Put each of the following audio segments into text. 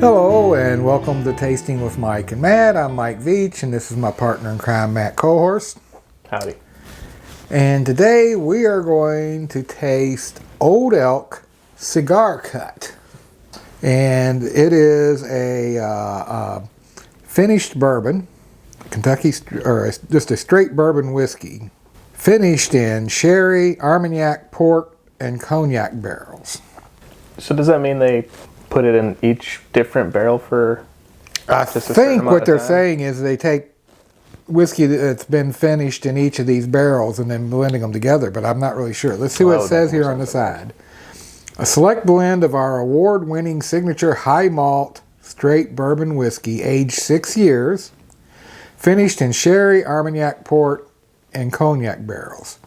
Hello and welcome to Tasting with Mike and Matt. I'm Mike Veach and this is my partner in crime, Matt Kohorst. Howdy. And today we are going to taste Old Elk Cigar Cut. And it is a finished bourbon, Kentucky, or just a straight bourbon whiskey, finished in sherry, Armagnac, port, and cognac barrels. So does that mean they put it in each different barrel for I think what they're saying is they take whiskey that's been finished in each of these barrels and then blending them together, but I'm not really sure. Let's see what it says here on the side. A select blend of our award-winning signature high malt straight bourbon whiskey, aged 6 years, finished in sherry, Armagnac, port, and cognac barrels.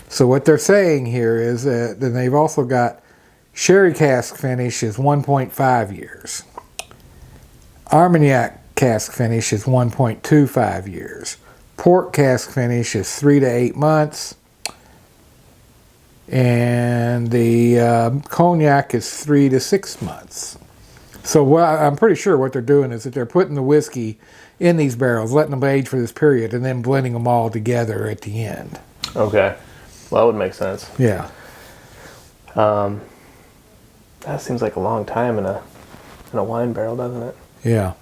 So what they're saying here is that then they've also got sherry cask finish is 1.5 years. Armagnac cask finish is 1.25 years. Port cask finish is 3 to 8 months. And the cognac is 3 to 6 months. So I'm pretty sure what they're doing is that they're putting the whiskey in these barrels, letting them age for this period, and then blending them all together at the end. Okay. Well, that would make sense. Yeah. That seems like a long time in a wine barrel, doesn't it? Yeah.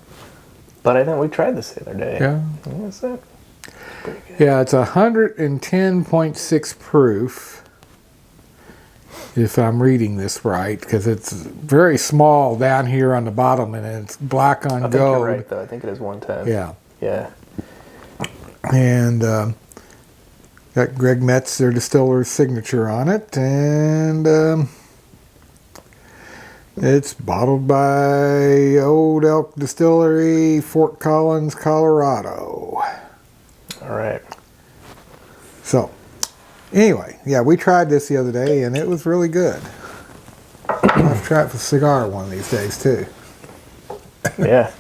But I think we tried this the other day. Yeah. That's it. Pretty good. Yeah, it's 110.6 proof, if I'm reading this right, because it's very small down here on the bottom, and it's black on I think gold. you're right, though. I think it is 110. Yeah. Yeah. And got Greg Metz, their distiller's signature on it, and it's bottled by Old Elk Distillery, Fort Collins, Colorado. All right. So, anyway, yeah, we tried this the other day, and it was really good. I'll have to try it for cigar one of these days, too. Yeah.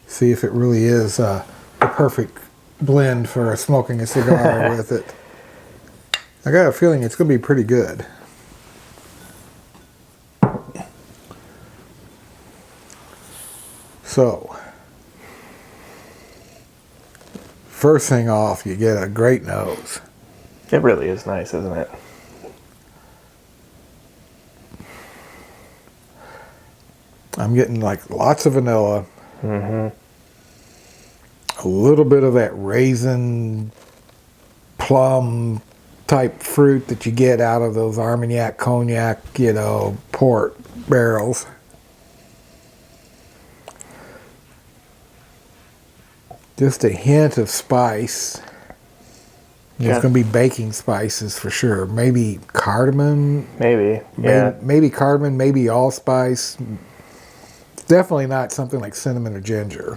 See if it really is the perfect blend for smoking a cigar with it. I got a feeling it's going to be pretty good. So, first thing off, you get a great nose. It really is nice, isn't it? I'm getting like lots of vanilla. Mm-hmm. A little bit of that raisin, plum type fruit that you get out of those Armagnac, cognac, port barrels. Just a hint of spice. There's going to be baking spices for sure. Maybe cardamom. Maybe. Yeah. Maybe cardamom, maybe allspice. Definitely not something like cinnamon or ginger.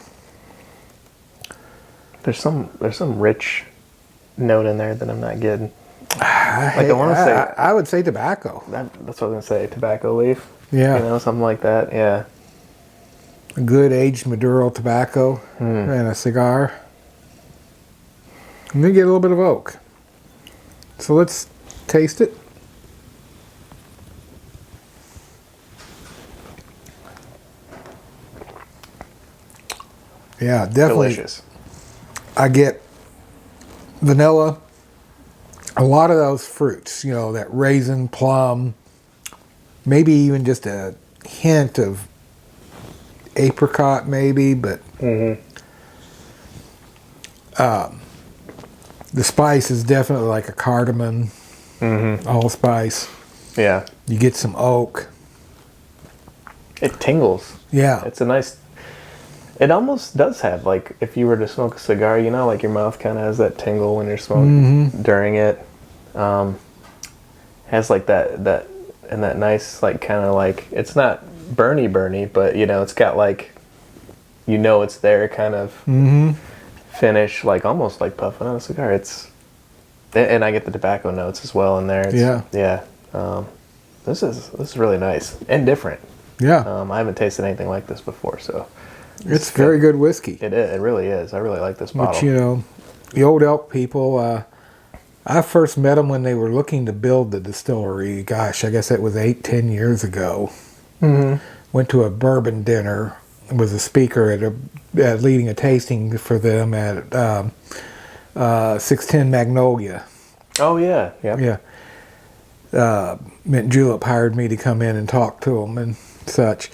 There's some rich note in there that I'm not getting. I would say tobacco. That's what I was going to say. Tobacco leaf. Yeah. Something like that. Yeah. A good aged Maduro tobacco and a cigar. And then get a little bit of oak. So let's taste it. Yeah, definitely. Delicious. I get vanilla, a lot of those fruits, that raisin, plum, maybe even just a hint of apricot maybe, but the spice is definitely like a cardamom, allspice. Yeah. You get some oak. It tingles. Yeah. It's a nice... It almost does have, like, if you were to smoke a cigar, like your mouth kind of has that tingle when you're smoking during it. Has like that and that nice, like, kind of like, it's not burny, but, it's got like, it's there kind of finish, like almost like puffing on a cigar. And I get the tobacco notes as well in there. Yeah. This is really nice and different. Yeah. I haven't tasted anything like this before, so. It's very good whiskey. It really is. I really like this bottle. Which, the Old Elk people, I first met them when they were looking to build the distillery. Gosh, I guess that was 10 years ago. Went to a bourbon dinner. Was a speaker at leading a tasting for them at 610 Magnolia. Oh yeah, yeah. Mint Julep hired me to come in and talk to them and such.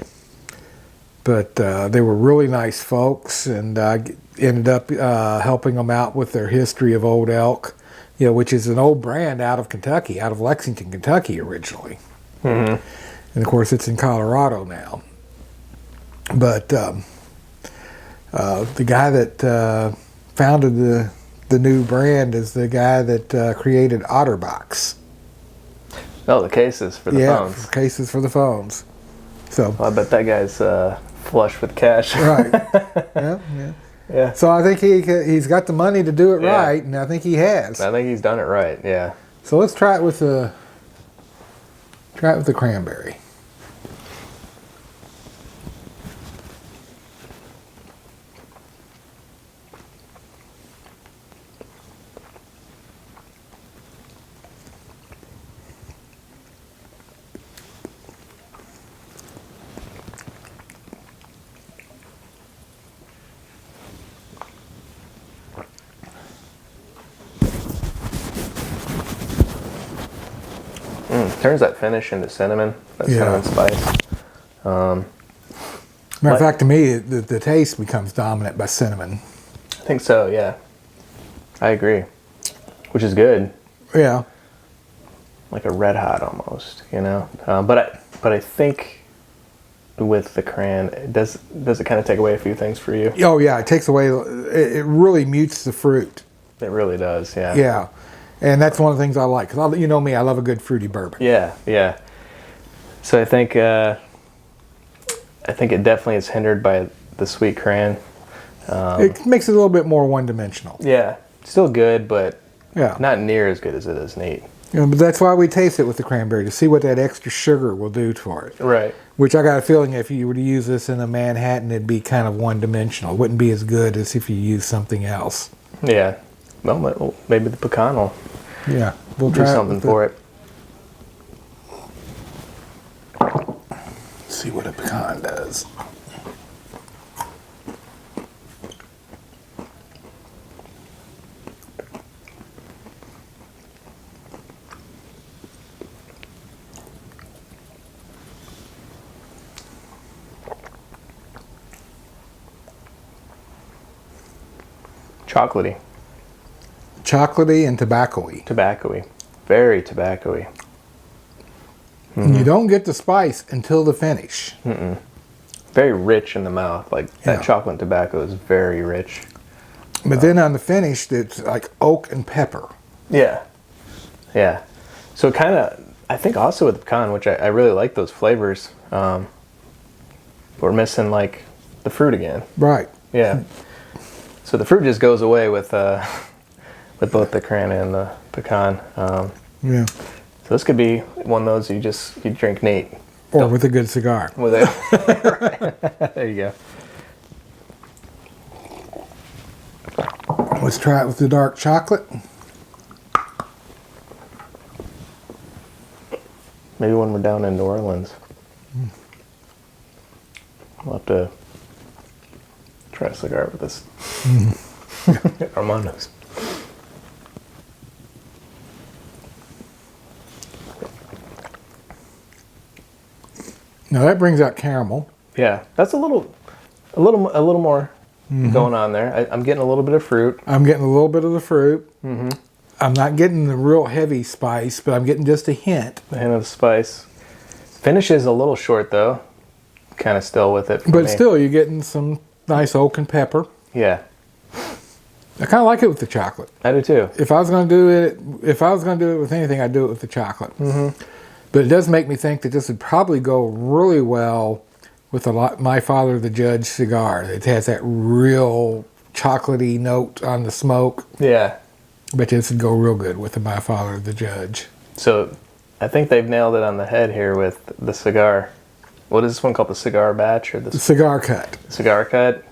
But they were really nice folks, and I ended up helping them out with their history of Old Elk, which is an old brand out of Kentucky, out of Lexington, Kentucky originally. And of course it's in Colorado now. But the guy that founded the new brand is the guy that created Otterbox. Oh, the cases for the phones. Yeah, cases for the phones. So well, I bet that guy's flush with cash. Right. Yeah. So I think he's got the money to do it right, and I think he has. I think he's done it right. Yeah. So let's try it with the cranberry. Turns that finish into cinnamon. That cinnamon spice. Matter of fact, to me, the taste becomes dominant by cinnamon. I think so. Yeah, I agree. Which is good. Yeah. Like a red hot almost, But I think with the cran, does it kind of take away a few things for you? Oh yeah, it takes away. It really mutes the fruit. It really does. Yeah. Yeah. And that's one of the things I like. Cause you know me, I love a good fruity bourbon. Yeah. So I think it definitely is hindered by the sweet cran. It makes it a little bit more one-dimensional. Yeah, still good, but not near as good as it is neat. But that's why we taste it with the cranberry, to see what that extra sugar will do for it. Right. Which I got a feeling if you were to use this in a Manhattan, it'd be kind of one-dimensional. It wouldn't be as good as if you use something else. Yeah. Well, maybe the pecan will we'll do try something for it. See what a pecan does. Chocolatey. Chocolatey and tobacco-y. Tobacco-y. Very tobacco-y. You don't get the spice until the finish. Very rich in the mouth. Like that chocolate and tobacco is very rich. But then on the finish, it's like oak and pepper. Yeah. So kind of, I think also with the pecan, which I really like those flavors, we're missing like the fruit again. Right. Yeah. So the fruit just goes away with both the cran and the pecan. Yeah. So this could be one of those you drink neat. Or with a good cigar. With it. Right. There you go. Let's try it with the dark chocolate. Maybe when we're down in New Orleans. We'll have to try a cigar with this. Armando's. Now that brings out caramel. Yeah, that's a little more going on there. I'm getting a little bit of fruit. I'm getting a little bit of the fruit. I'm not getting the real heavy spice, but I'm getting just a hint. A hint of spice. Finish is a little short though. Kind of still with it. But still, you're getting some nice oak and pepper. Yeah. I kind of like it with the chocolate. I do too. If I was going to do it with anything, I'd do it with the chocolate. But it does make me think that this would probably go really well with My Father the Judge cigar. It has that real chocolatey note on the smoke. Yeah. But this would go real good with the My Father the Judge. So I think they've nailed it on the head here with the cigar. What is this one called? The cigar batch or the Cigar Cut? Cigar Cut.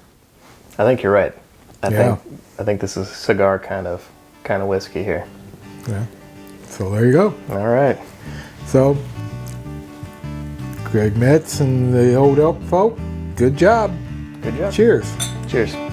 I think you're right. I think this is a cigar kind of whiskey here. Yeah. So there you go. All right. So, Greg Metz and the Old Elk folk, good job. Good job. Cheers. Cheers.